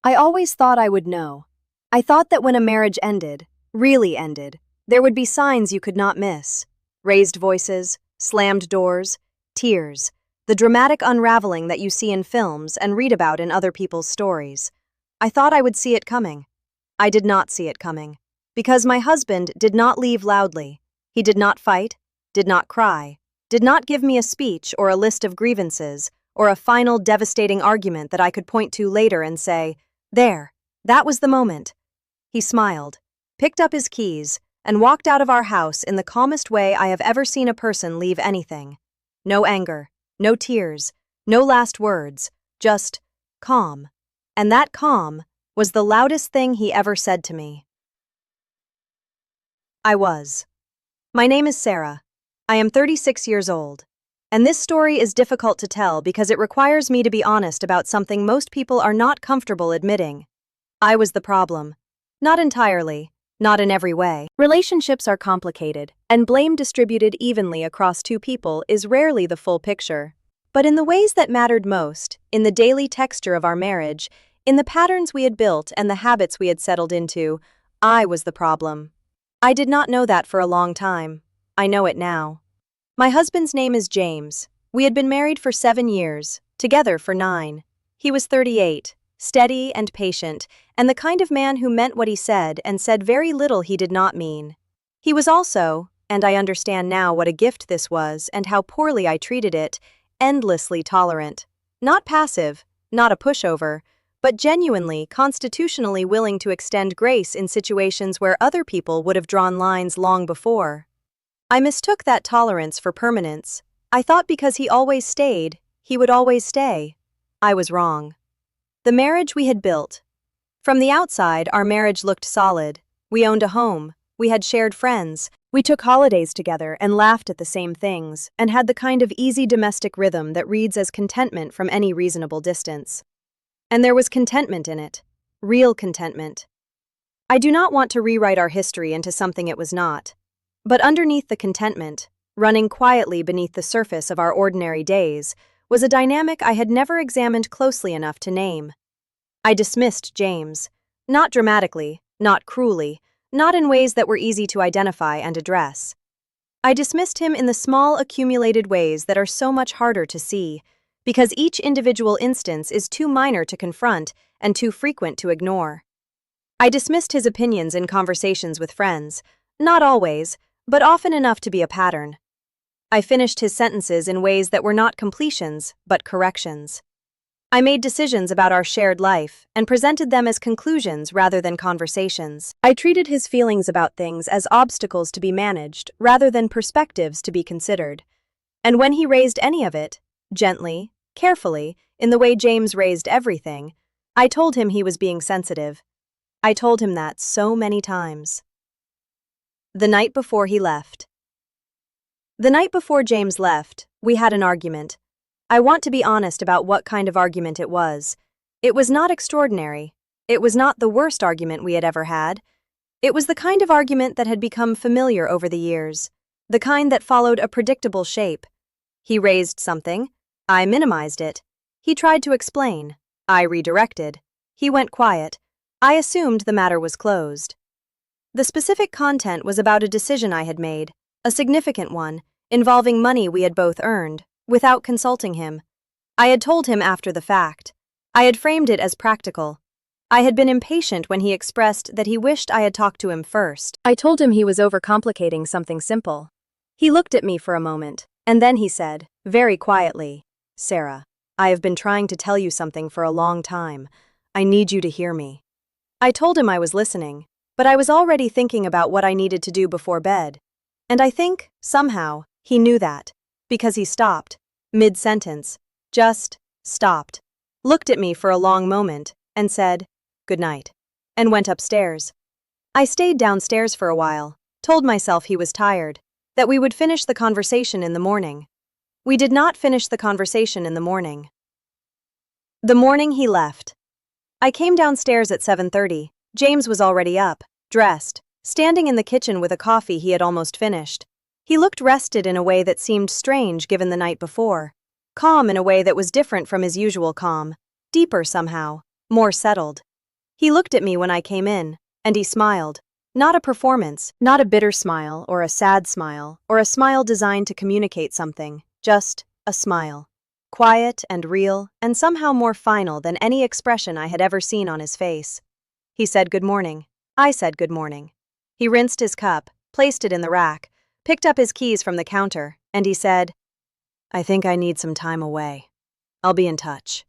I always thought I would know. I thought that when a marriage ended, really ended, there would be signs you could not miss. Raised voices, slammed doors, tears, the dramatic unraveling that you see in films and read about in other people's stories. I thought I would see it coming. I did not see it coming. Because my husband did not leave loudly. He did not fight, did not cry, did not give me a speech or a list of grievances, or a final devastating argument that I could point to later and say, "There, that was the moment." He smiled, picked up his keys, and walked out of our house in the calmest way I have ever seen a person leave anything. No anger, no tears, no last words, just calm. And that calm was the loudest thing he ever said to me. My name is Sarah. I am 36 years old. And this story is difficult to tell because it requires me to be honest about something most people are not comfortable admitting. I was the problem. Not entirely, not in every way. Relationships are complicated, and blame distributed evenly across two people is rarely the full picture. But in the ways that mattered most, in the daily texture of our marriage, in the patterns we had built and the habits we had settled into, I was the problem. I did not know that for a long time. I know it now. My husband's name is James. We had been married for 7 years, together for 9. He was 38, steady and patient, and the kind of man who meant what he said and said very little he did not mean. He was also, and I understand now what a gift this was and how poorly I treated it, endlessly tolerant. Not passive, not a pushover, but genuinely, constitutionally willing to extend grace in situations where other people would have drawn lines long before. I mistook that tolerance for permanence. I thought because he always stayed, he would always stay. I was wrong. The marriage we had built. From the outside, our marriage looked solid. We owned a home. We had shared friends. We took holidays together and laughed at the same things, and had the kind of easy domestic rhythm that reads as contentment from any reasonable distance. And there was contentment in it. Real contentment. I do not want to rewrite our history into something it was not. But underneath the contentment, running quietly beneath the surface of our ordinary days, was a dynamic I had never examined closely enough to name. I dismissed James. Not dramatically, not cruelly, not in ways that were easy to identify and address. I dismissed him in the small accumulated ways that are so much harder to see, because each individual instance is too minor to confront and too frequent to ignore. I dismissed his opinions in conversations with friends, not always, but often enough to be a pattern. I finished his sentences in ways that were not completions, but corrections. I made decisions about our shared life and presented them as conclusions rather than conversations. I treated his feelings about things as obstacles to be managed rather than perspectives to be considered. And when he raised any of it, gently, carefully, in the way James raised everything, I told him he was being sensitive. I told him that so many times. The night before he left. The night before James left, we had an argument. I want to be honest about what kind of argument it was. It was not extraordinary. It was not the worst argument we had ever had. It was the kind of argument that had become familiar over the years, the kind that followed a predictable shape. He raised something. I minimized it. He tried to explain. I redirected. He went quiet. I assumed the matter was closed. The specific content was about a decision I had made, a significant one, involving money we had both earned, without consulting him. I had told him after the fact. I had framed it as practical. I had been impatient when he expressed that he wished I had talked to him first. I told him he was overcomplicating something simple. He looked at me for a moment, and then he said, very quietly, "Sarah, I have been trying to tell you something for a long time. I need you to hear me." I told him I was listening, but I was already thinking about what I needed to do before bed. And I think, somehow, he knew that, because he stopped, mid-sentence, just stopped, looked at me for a long moment, and said, "Good night," and went upstairs. I stayed downstairs for a while, told myself he was tired, that we would finish the conversation in the morning. We did not finish the conversation in the morning. The morning he left. I came downstairs at 7:30. James was already up, dressed, standing in the kitchen with a coffee he had almost finished. He looked rested in a way that seemed strange given the night before, calm in a way that was different from his usual calm, deeper somehow, more settled. He looked at me when I came in, and he smiled. Not a performance, not a bitter smile or a sad smile or a smile designed to communicate something, just a smile. Quiet and real, and somehow more final than any expression I had ever seen on his face. He said good morning. I said good morning. He rinsed his cup, placed it in the rack, picked up his keys from the counter, and he said, "I think I need some time away. I'll be in touch."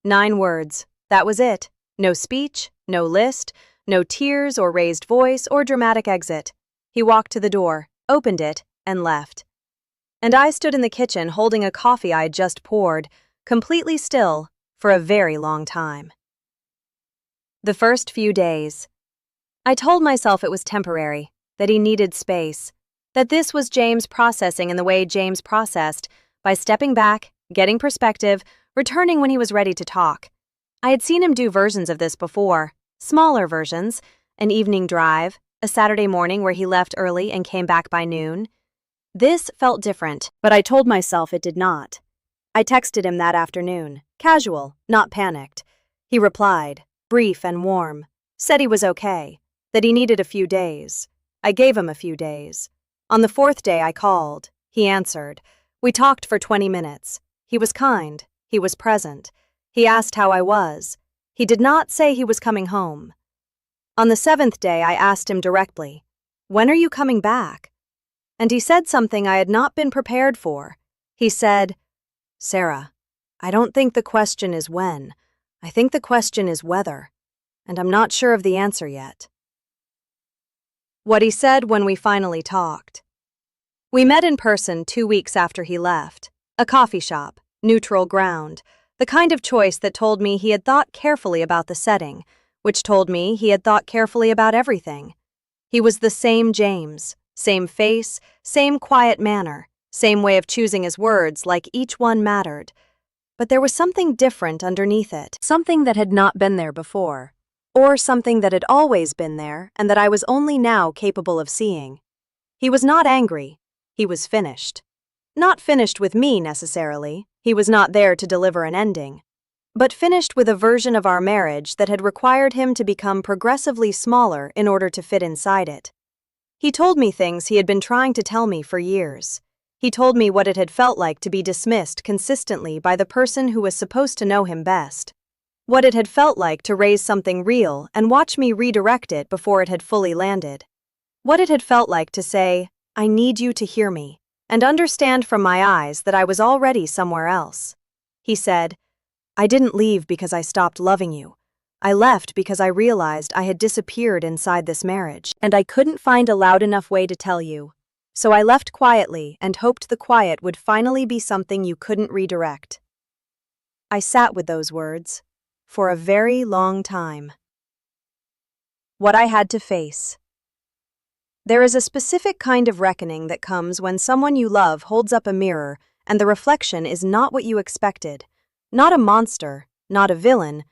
9 words. That was it. No speech, no list, no tears or raised voice or dramatic exit. He walked to the door, opened it, and left. And I stood in the kitchen holding a coffee I'd just poured, completely still, for a very long time. The first few days. I told myself it was temporary, that he needed space, that this was James processing in the way James processed, by stepping back, getting perspective, returning when he was ready to talk. I had seen him do versions of this before, smaller versions, an evening drive, a Saturday morning where he left early and came back by noon. This felt different, but I told myself it did not. I texted him that afternoon, casual, not panicked. He replied, brief and warm, said he was okay, that he needed a few days. I gave him a few days. On the 4th day I called. He answered. We talked for 20 minutes. He was kind. He was present. He asked how I was. He did not say he was coming home. On the 7th day I asked him directly, "When are you coming back?" And he said something I had not been prepared for. He said, "Sarah, I don't think the question is when. I think the question is whether. And I'm not sure of the answer yet." What he said when we finally talked. We met in person 2 weeks after he left. A coffee shop, neutral ground, the kind of choice that told me he had thought carefully about the setting, which told me he had thought carefully about everything. He was the same James, same face, same quiet manner, same way of choosing his words, like each one mattered. But there was something different underneath it, something that had not been there before, or something that had always been there and that I was only now capable of seeing. He was not angry. He was finished. Not finished with me, necessarily. He was not there to deliver an ending. But finished with a version of our marriage that had required him to become progressively smaller in order to fit inside it. He told me things he had been trying to tell me for years. He told me what it had felt like to be dismissed consistently by the person who was supposed to know him best. What it had felt like to raise something real and watch me redirect it before it had fully landed. What it had felt like to say, "I need you to hear me," and understand from my eyes that I was already somewhere else. He said, "I didn't leave because I stopped loving you. I left because I realized I had disappeared inside this marriage, and I couldn't find a loud enough way to tell you. So I left quietly and hoped the quiet would finally be something you couldn't redirect." I sat with those words for a very long time. What I had to face. There is a specific kind of reckoning that comes when someone you love holds up a mirror and the reflection is not what you expected. Not a monster, not a villain,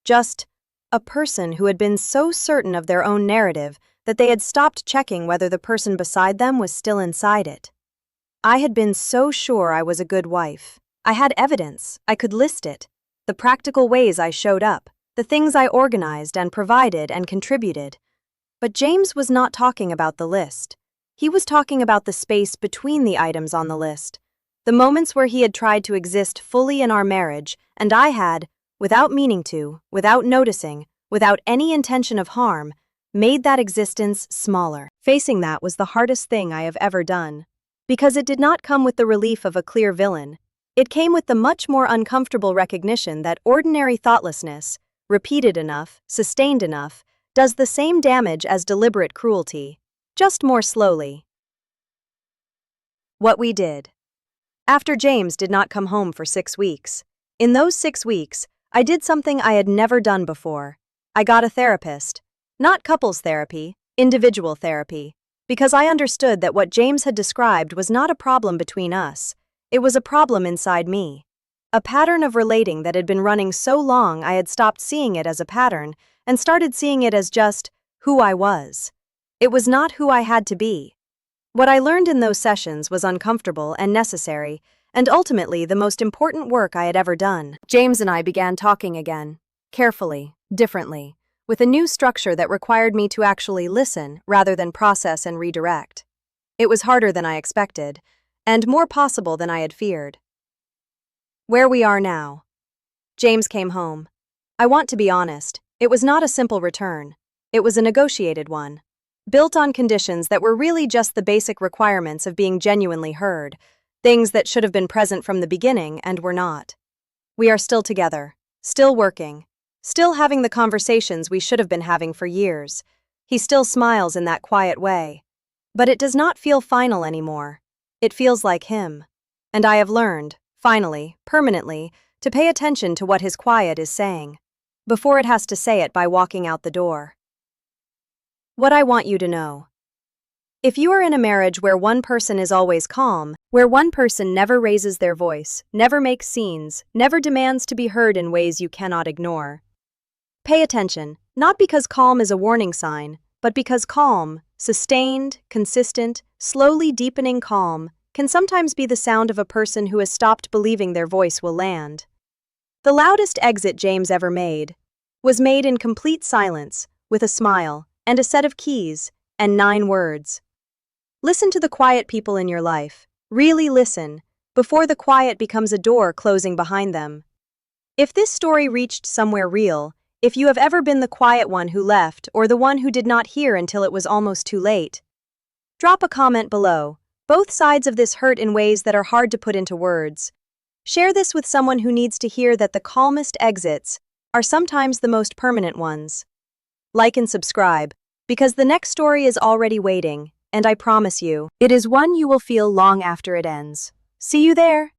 just a person who had been so certain of their own narrative that they had stopped checking whether the person beside them was still inside it. I had been so sure I was a good wife. I had evidence, I could list it, the practical ways I showed up, the things I organized and provided and contributed. But James was not talking about the list. He was talking about the space between the items on the list, the moments where he had tried to exist fully in our marriage, and I had, without meaning to, without noticing, without any intention of harm, made that existence smaller. Facing that was the hardest thing I have ever done, because it did not come with the relief of a clear villain. It came with the much more uncomfortable recognition that ordinary thoughtlessness, repeated enough, sustained enough, does the same damage as deliberate cruelty, just more slowly. What we did. After James did not come home for 6 weeks. In those 6 weeks, I did something I had never done before. I got a therapist. Not couples therapy, individual therapy, because I understood that what James had described was not a problem between us. It was a problem inside me. A pattern of relating that had been running so long I had stopped seeing it as a pattern and started seeing it as just who I was. It was not who I had to be. What I learned in those sessions was uncomfortable and necessary, and ultimately the most important work I had ever done. James and I began talking again, carefully, differently, with a new structure that required me to actually listen rather than process and redirect. It was harder than I expected, and more possible than I had feared. Where we are now. James came home. I want to be honest, it was not a simple return. It was a negotiated one, built on conditions that were really just the basic requirements of being genuinely heard, things that should have been present from the beginning and were not. We are still together, still working, still having the conversations we should have been having for years. He still smiles in that quiet way. But it does not feel final anymore. It feels like him. And I have learned, finally, permanently, to pay attention to what his quiet is saying, before it has to say it by walking out the door. What I want you to know. If you are in a marriage where one person is always calm, where one person never raises their voice, never makes scenes, never demands to be heard in ways you cannot ignore, pay attention, not because calm is a warning sign, but because calm, sustained, consistent, slowly deepening calm, can sometimes be the sound of a person who has stopped believing their voice will land. The loudest exit James ever made was made in complete silence, with a smile, and a set of keys, and 9 words. Listen to the quiet people in your life. Really listen, before the quiet becomes a door closing behind them. If this story reached somewhere real, if you have ever been the quiet one who left or the one who did not hear until it was almost too late, drop a comment below. Both sides of this hurt in ways that are hard to put into words. Share this with someone who needs to hear that the calmest exits are sometimes the most permanent ones. Like and subscribe, because the next story is already waiting, and I promise you, it is one you will feel long after it ends. See you there!